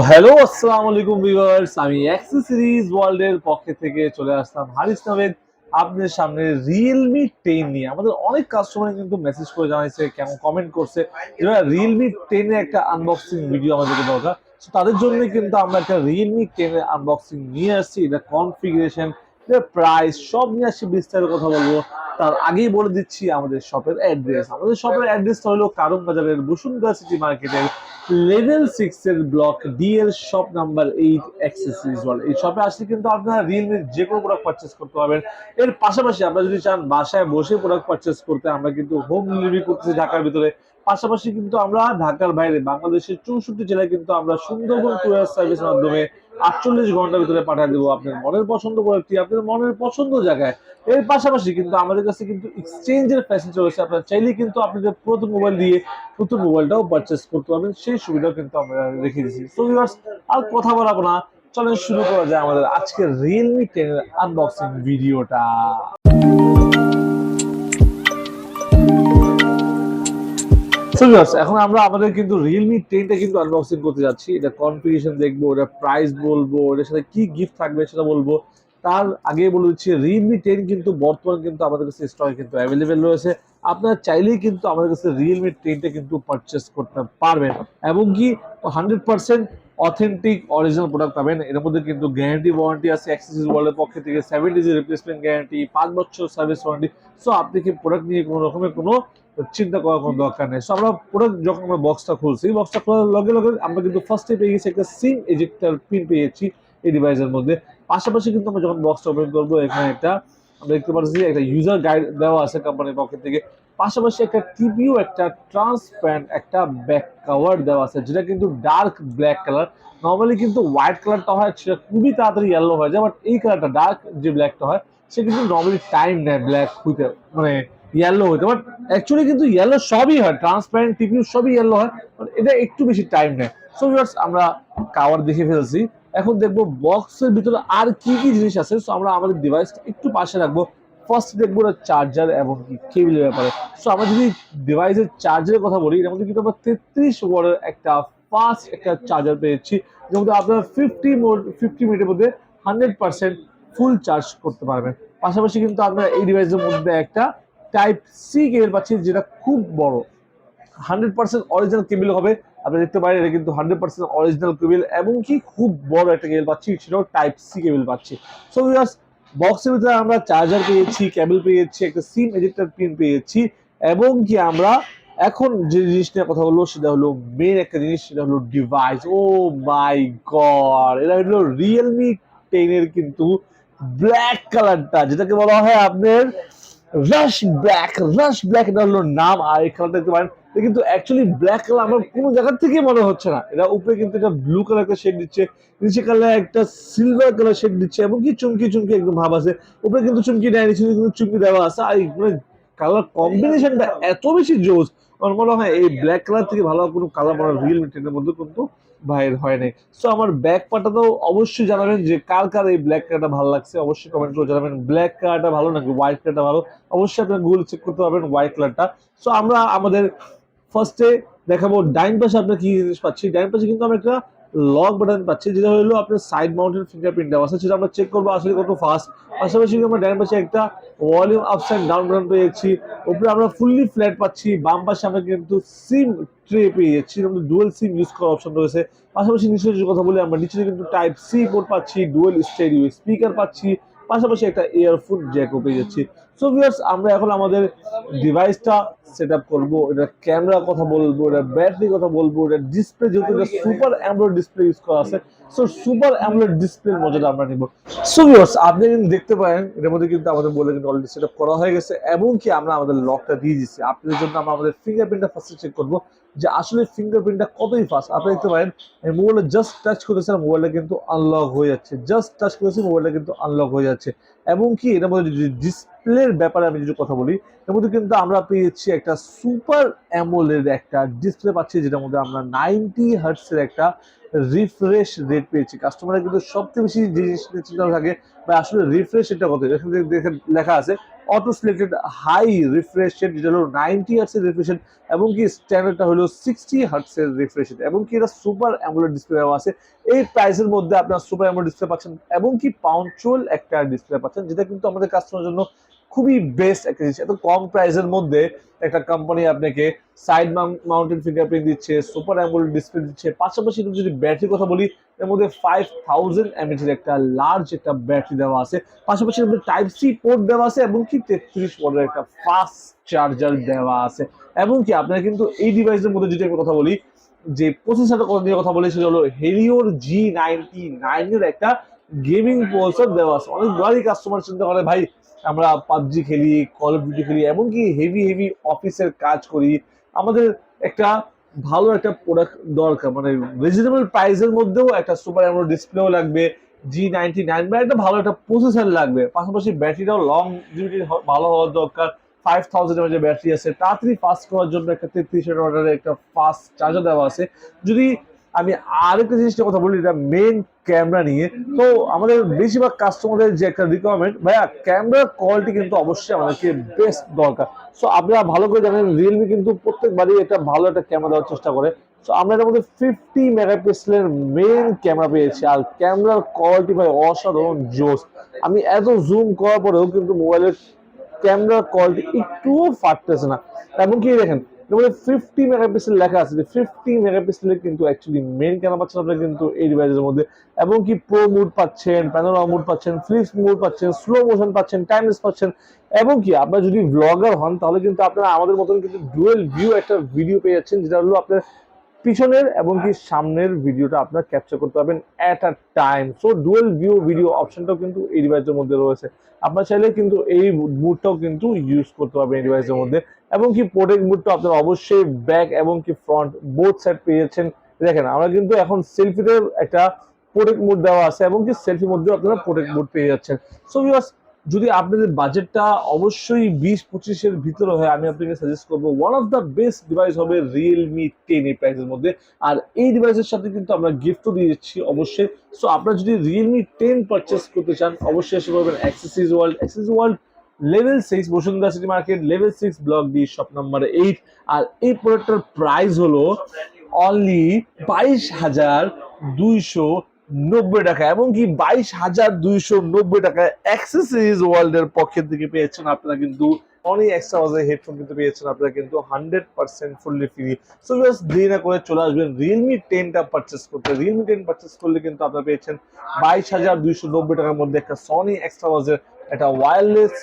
Hello, আসসালামু আলাইকুম viewers. আমি অ্যাক্সেসরিজ ওয়ার্ল্ডের পক্ষ থেকে চলে আসলাম হারিস নামের আপনাদের সামনে Realme 10 নিয়ে। আমাদের অনেক কাস্টমার কিন্তু মেসেজ করে জানাইছে, কেমন কমেন্ট করছে যে Realme 10 এর একটা আনবক্সিং ভিডিও আমাদেরকে দরকার। সো তাদের জন্য কিন্তু আমরা একটা Realme 10 এর আনবক্সিং নিয়ে আসছি। এটা কনফিগারেশন, এর প্রাইস সব নিয়ে আসছি, বিস্তারিত কথা বলবো। তার আগেই বলে দিচ্ছি আমাদের শপের অ্যাড্রেস। আমাদের শপের অ্যাড্রেসটা হলো কারণ বাজারের বসুন্ধরা সিটি মার্কেটের লেভেল 6 এর ব্লক ডি এর শপ নাম্বার 8 অ্যাক্সেসরিজ ওয়ার্ল্ড। এই শপে আসলে কিন্তু আপনারা রিয়েলমির যে কোনো প্রোডাক্ট পারচেস করতে পারবেন। এর পাশাপাশি আপনারা যদি চান বাসায় বসে প্রোডাক্ট পারচেস করতে, আমরা কিন্তু হোম ডেলিভারি করতেছি ঢাকার ভিতরে। পাশাপাশি কিন্তু আমরা ঢাকার বাইরে বাংলাদেশের 64 জেলায় কিন্তু আমরা সুন্দরবন কুরিয়ার সার্ভিসের মাধ্যমে 48 ঘন্টার ভিতরে পাঠিয়ে দেবো আপনার মনের পছন্দ প্রোডাক্টটি আপনার মনের পছন্দ জায়গায়। এর পাশাপাশি কিন্তু আমাদের কাছে কিন্তু এক্সচেঞ্জের ফ্যাসিলিটি রয়েছে। আপনারা চাইলে কিন্তু আপনাদের পুরাতন মোবাইল দিয়ে নতুন মোবাইলটাও পারচেস করতে পারবেন, সেই সুবিধাও কিন্তু আমরা রেখে দিচ্ছি। সো ভিউয়ার্স, আর কথা বলাবো না, চলেন শুরু করা যায় আমাদের আজকের রিয়েলমি 10 এর আনবক্সিং ভিডিওটা। সো ভিউয়ার্স, এখন আমরা আমাদের কিন্তু Realme 10 টা কিন্তু আনবক্সিং করতে যাচ্ছি। এটা কনফিগারেশন দেখবো, এটা প্রাইস বলবো, এটার সাথে কি গিফট থাকবে সেটা বলবো। তার আগে বলে দিচ্ছি Realme 10 কিন্তু বর্তমানে কিন্তু আমাদের কাছে স্টকে কিন্তু অ্যাভেলেবেল রয়েছে। আপনারা চাইলেই কিন্তু আমাদের কাছে Realme 10 টা কিন্তু পারচেস করতে পারবেন এবং কি 100% অথেন্টিক অরিজিনাল প্রোডাক্ট পাবেন। এর মধ্যে কিন্তু গ্যারান্টি ওয়ারেন্টি আছে অ্যাক্সেসরিজ ওয়ার্ল্ডের পক্ষ থেকে, 7 ডেজ রিপ্লেসমেন্ট গ্যারান্টি, 5 বছর সার্ভিস ওয়ারেন্টি। সো আপনি কি প্রোডাক্ট নিয়ে কোনো রকমের কোনো চিন্তা করার কোনো দরকার নেই। সো আমরা প্রোডাক্ট যখন আমরা বক্সটা খুলছি, বক্সটা খোলার লগে লগে আমরা কিন্তু ফার্স্টে পেয়ে গেছি একটা সিম এজেক্টর পিন পেয়েছি এই ডিভাইসের মধ্যে। পাশাপাশি কিন্তু আমরা যখন বক্সটা ওপেন করবো, এখানে একটা আমরা দেখতে পাচ্ছি একটা ইউজার গাইড দেওয়া আছে কোম্পানির পক্ষ থেকে। পাশাপাশি একটা টিপিও, একটা ট্রান্সপারেন্ট একটা ব্যাক কভার দেওয়া আছে, যেটা কিন্তু ডার্ক ব্ল্যাক কালার। নর্মালি কিন্তু হোয়াইট কালারটা হয় সেটা খুবই তাড়াতাড়ি ইয়েলো হয়ে যায়, বাট এই কালারটা ডার্ক যে ব্ল্যাকটা হয় সে কিন্তু নর্মালি টাইম নেয় ব্ল্যাক হইতে, মানে ইয়েলো হইতে। বাট অ্যাকচুয়ালি কিন্তু ইয়েলো সবই হয়, ট্রান্সপারেন্ট টিপিউ সবই ইয়েলো হয়, বাট এটা একটু বেশি টাইম নেয়। সো ভিউয়ার্স, আমরা কাভার দেখে ফেলছি। এখন দেখবো বক্সের ভিতরে আর কি কি জিনিস আছে। সো আমরা আমাদের ডিভাইসটা একটু পাশে রাখবো। ফার্স্ট দেখবো চার্জার এবং কি কেবিলের ব্যাপারে। সো আমরা যদি ডিভাইসের চার্জারের কথা বলি, এর মধ্যে কিন্তু আমরা 33 ওয়াটের একটা ফাস্ট একটা চার্জার পেয়েছি, যের মধ্যে আপনারা 50 মিনিটের মধ্যে 100% ফুল চার্জ করতে পারবেন। পাশাপাশি কিন্তু আপনারা এই ডিভাইসের মধ্যে একটা টাইপ সি কেবল পাচ্ছি, যেটা খুব বড়, 100% অরিজিনাল কেবল হবে। আপনি দেখতে পারেন এটা কিন্তু 100% অরিজিনাল কেবল এবং কি খুব বড় একটা কেবল পাচ্ছি, সেটাও টাইপ সি কেবল পাচ্ছি। সো ভিউয়ার্স, বক্সের ভিতরে আমরা চার্জার পেয়েছি, কেবল পেয়েছি, একটা সিম এজেক্টর পিন পেয়েছি এবং কি আমরা এখন যে জিনিস নিয়ে কথা বলবো সেটা হলো মেন একটা জিনিস, সেটা হলো ডিভাইস। ও মাই গড, এটা হলো রিয়েলমি 10 এর কিন্তু ব্ল্যাক কালারটা, যেটাকে বলা হয় আপনার রাশ ব্ল্যাক। রাশ ব্ল্যাক এটা হলো নাম। আর এই কালারটা দেখতে পারেন, এটা কিন্তু অ্যাকচুয়ালি ব্ল্যাক কালার আমার কোনো জায়গা থেকে মনে হচ্ছে না। এটা উপরে কিন্তু একটা ব্লু কালার একটা শেড দিচ্ছে, নিচে কালার একটা সিলভার কালার শেড দিচ্ছে এবং কি চুমকি চুমকি একদম ভাব আছে। উপরে কিন্তু চুমকি দেয়, নিচে কিন্তু চুমকি দেওয়া আছে। আর মানে কালার কম্বিনেশনটা এত বেশি জোস, আমার মনে হয় এই ব্ল্যাক কালার থেকে ভালো কোনো কালার আমার রিয়েলমি 10 এর মধ্যে কিন্তু বাইর হয় নাই। সো আমার ব্যাক পার্টটাও অবশ্যই জানাবেন যে কার কার এই ব্ল্যাক কালারটা ভালো লাগছে, অবশ্যই কমেন্ট করে জানাবেন ব্ল্যাক কালারটা ভালো নাকি হোয়াইট কালারটা ভালো। অবশ্যই আপনার গুগল চেক করতে পারবেন হোয়াইট কালারটা। সো আমরা আমাদের ফার্স্টে দেখাবো ডাইন পাশে আপনার কি জিনিস পাচ্ছি। ডাইন পাশে কিন্তু আমরা একটা লক বাটন পাচ্ছি, যেটা হলো আপনার সাইড মাউন্টেড ফিঙ্গারপ্রিন্ট দেওয়া আছে, সেটা আমরা চেক করবো আসলে কত ফাস্ট। পাশাপাশি আমরা ডাইন পাশে একটা volume ups and down button পেয়েছি। উপরে আমরা ফুললি ফ্ল্যাট পাচ্ছি। বাম পাশে আমরা কিন্তু সিম ট্রে পেয়ে যাচ্ছি, আমাদের ডুয়েল সিম ইউজ করার অপশন রয়েছে। পাশাপাশি নিচে যদি কথা বলি, আমরা নিচে কিন্তু টাইপ সি পোর্ট পাচ্ছি, ডুয়েল স্টেরিও স্পিকার পাচ্ছি, পাশাপাশি একটা ইয়ারফোন জ্যাকও পেয়ে যাচ্ছি। সো ভিউয়ার্স, আমরা এখন আমাদের ডিভাইসটা সেট আপ করবো। এটা ক্যামেরা কথা বলবো, এটা ব্যাটারি কথা বলবো, এটা ডিসপ্লে, যেহেতু এটা সুপার অ্যামোলেড ডিসপ্লে ইউজ করা আছে, সো সুপার অ্যামোলেড ডিসপ্লের মজাটা আমরা নিব। সো ভিউয়ার্স, আপনি কিন্তু দেখতে পারেন এর মধ্যে কিন্তু আমাদের বলে কিন্তু অলরেডি সেট আপ করা হয়ে গেছে এবং কি আমরা আমাদের লকটা দিয়ে দিচ্ছি। আপনাদের জন্য আমরা আমাদের ফিঙ্গারপ্রিন্টটা ফার্স্টে চেক করবো যে আসলে ফিঙ্গারপ্রিন্টটা কতই ফাস্ট। আপনি দেখতে পারেন মোবাইলে জাস্ট টাচ করেছেন, মোবাইলটা কিন্তু আনলক হয়ে যাচ্ছে। জাস্ট টাচ করেছি, মোবাইলটা কিন্তু আনলক হয়ে যাচ্ছে। এবং কি এটার মধ্যে যদি ডিসপ্লের ব্যাপারে আমি যদি কথা বলি, এর মধ্যে কিন্তু আমরা পেয়েছি একটা সুপার অ্যামোলেড একটা ডিসপ্লে পাচ্ছি, যেটার মধ্যে আমরা 90 হার্টসের একটা রিফ্রেশ রেট পেয়েছি। কাস্টমাররা কিন্তু সবচেয়ে বেশি জিনিস চিন্তা থাকে বা আসলে রিফ্রেশ রেটটা কত, এখানে দেখে লেখা আছে auto selected high refresh rate, যেটা হলো 90 হার্টসের রিফ্রেশ রেট, এবং কি স্ট্যান্ডার্ডটা হলো 60 হার্টসের রিফ্রেশ রেট, এবং কি এটা সুপার অ্যামোলেড ডিসপ্লে দেওয়া আছে। এই প্রাইসের মধ্যে আপনার সুপার অ্যামোলেড ডিসপ্লে পাচ্ছেন, এবং কি পাউঞ্চুয়াল একটা ডিসপ্লে পাচ্ছেন, যেটা কিন্তু আমাদের কাস্টমারের জন্য খুবই বেস্ট একটা জিনিস। এত কম প্রাইসের মধ্যে একটা কোম্পানি আপনাকে সাইড মাউন্টেড ফিঙ্গারপ্রিন্ট দিচ্ছে, সুপার অ্যামোলেড ডিসপ্লে দিচ্ছে, পাশাপাশি যদি ব্যাটারির কথা বলি, এর মধ্যে 5000 এমএএইচ এর একটা লার্জ একটা ব্যাটারি দেওয়া আছে, পাশাপাশি টাইপ সি পোর্ট দেওয়া আছে, এবং কি 33 ওয়াটের একটা ফাস্ট চার্জার দেওয়া আছে। এবং কি আপনারা কিন্তু এই ডিভাইসের মধ্যে যদি আমি কথা বলি, যে প্রসেসরটা কথা নিয়ে কথা বলি, সেটা হলো হেলিওর G99 এর একটা গেমিং প্রসেসর দেওয়া আছে। অনেক বড়ই কাস্টমার চিন্তা করে, ভাই আমরা পাবজি খেলি, কল অফ ডিউটি খেলি, এমনকি হেভি হেভি অফিসের কাজ করি, আমাদের একটা ভালো একটা প্রোডাক্ট দরকার, মানে রিজনেবল প্রাইসের মধ্যেও একটা সুপার অ্যামোলেড ডিসপ্লেও লাগবে, G99 বা একটা ভালো একটা প্রসেসর লাগবে, পাশাপাশি ব্যাটারিটাও লং ডিউটি ভালো হওয়ার দরকার। 5000 এর যে ব্যাটারি আছে, তাড়াতাড়ি ফাস্ট করার জন্য একটা 33 ওয়াটের একটা ফাস্ট চার্জার দেওয়া আছে। যদি আমি আরেকটা জিনিসটা কথা বলি, এটা মেন ক্যামেরা নিয়ে, তো আমাদের বেশিরভাগ কাস্টমারদের যে একটা রিকোয়ারমেন্ট, ভাইয়া ক্যামেরার কোয়ালিটি কিন্তু অবশ্যই আমাদেরকে বেস্ট দরকার। সো আপনারা ভালো করে জানেন রিয়েলমি কিন্তু প্রত্যেকবারই একটা ভালো একটা ক্যামেরা দেওয়ার চেষ্টা করে। সো আমরা এর মধ্যে 50 মেগাপিক্সেলের মেন ক্যামেরা পেয়েছি, আর ক্যামেরার কোয়ালিটি ভাই অসাধারণ জোস। আমি এত জুম করার পরেও কিন্তু মোবাইলের ক্যামেরার কোয়ালিটি একটুও ফাটতেছে না। এমনকি দেখেন এর 50 মেগাপিক্সেল লেখা আছে, 50 মেগাপিক্সেলের কিন্তু অ্যাকচুয়ালি মেইন ক্যামেরা পাচ্ছেন আপনারা কিন্তু এই ডিভাইসের মধ্যে। এবং কি প্রো মুড পাচ্ছেন, প্যানোরামা মুড পাচ্ছেন, ফ্লিপস মুড পাচ্ছেন, স্লো মোশন পাচ্ছেন, টাইমলেস পাচ্ছেন, এবং কি আপনারা যদি ব্লগার হন তাহলে কিন্তু আপনারা আমাদের মতন কিন্তু ডুয়েল ভিউ একটা ভিডিও পেয়ে যাচ্ছেন, যেটা হলো আপনার পিছনের এবং কি সামনের ভিডিওটা আপনার ক্যাপচার করতে পারবেন at a time. So dual view video অপশনটাও কিন্তু এই ডিভাইসের মধ্যে রয়েছে। আপনার চাইলে কিন্তু এই মুডটাও কিন্তু ইউজ করতে পারবেন এই ডিভাইসের মধ্যে। এবং কি প্রোটেক্ট মুডটা আপনারা অবশ্যই ব্যাক এবং কি ফ্রন্ট বোথ সাইড পেয়ে যাচ্ছেন। দেখেন আমরা কিন্তু এখন সেলফিতে একটা প্রোটেক্ট মুড দেওয়া আছে, এবং কি সেলফির মধ্যেও আপনারা প্রোটেক্ট মুড পেয়ে যাচ্ছেন। সো ভিউয়ার্স, যদি আপনাদের বাজেটটা অবশ্যই 20-25 এর ভিতরে হয়, আমি আপনাকে সাজেস্ট করবো one of the best device হবে রিয়েলমি 10 এই প্রাইসের মধ্যে। আর এই ডিভাইসের সাথে কিন্তু আমরা গিফটও দিয়ে দিচ্ছি অবশ্যই। সো আপনারা যদি রিয়েলমি 10 পারচেস করতে চান, অবশ্যই এসে করবেন accessories world level 6 Bashundhara city market, level 6 block D, shop number 8। আর এই প্রোডাক্টটার প্রাইস হলো অনলি 22,290 টাকা, এবং কি 22,290 টাকায় অ্যাক্সেসরিজ ওয়ার্ল্ড এর পক্ষ থেকে পেয়েছেন আপনারা কিন্তু অনেক এক্সট্রা বাজে হেডফোন কিন্তু পেয়েছেন আপনারা কিন্তু 100% ফুললি ফ্রি। সো জাস্ট দেরি না করে চলে আসবেন রিয়েলমি 10টা পারচেস করতে। রিয়েলমি 10 পারচেস করলে কিন্তু আপনারা পেয়েছেন 22,290 টাকার মধ্যে একটা সনি এক্সট্রা বাজের একটা ওয়্যারলেস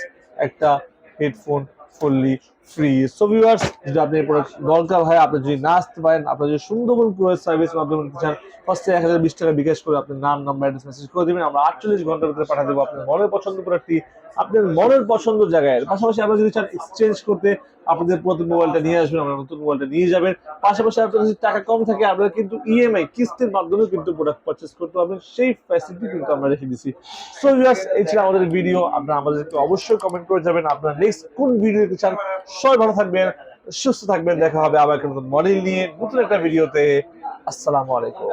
একটা headphone fully free. So viewers, যদি আপনি এই প্রোডাক্ট দরকার হয়, আপনি যদি না আসতে পারেন, আপনার যদি সুন্দরবন কুরিয়ার সার্ভিস মাধ্যমে নিতে চান, ফার্স্টে 1020 টাকা বিকাশ করে আপনার নাম, নাম্বার, অ্যাড্রেস মেসেজ করে দিবেন, আমরা 48 ঘন্টার ভিতরে পাঠিয়ে দেবো আপনার মনের পছন্দ প্রোডাক্টটি আপনার মনের পছন্দ জায়গায়। পাশাপাশি আপনারা যদি চান এক্সচেঞ্জ করতে, আপনাদের পুরাতন মোবাইলটা নিয়ে আসবেন, আমরা নতুন মোবাইলটা নিয়ে যাবেন। পাশাপাশি আপনার যদি টাকা কম থাকে, আপনারা কিন্তু ইএমআই কিস্তির মাধ্যমে কিন্তু প্রোডাক্ট পারচেস করতে পারবেন, সেই ফ্যাসিলিটি কিন্তু আমরা রেখে দিচ্ছি। সো ভিউয়ার্স, এই ছিল আমাদের ভিডিও। আপনারা আমাদেরকে অবশ্যই কমেন্ট করে যাবেন আপনারা নেক্সট কোন ভিডিও দেখতে চান। সবাই ভালো থাকবেন, সুস্থ থাকবেন, দেখা হবে আবার একটা নতুন মডেল নিয়ে নতুন একটা ভিডিওতে। আসসালামু আলাইকুম।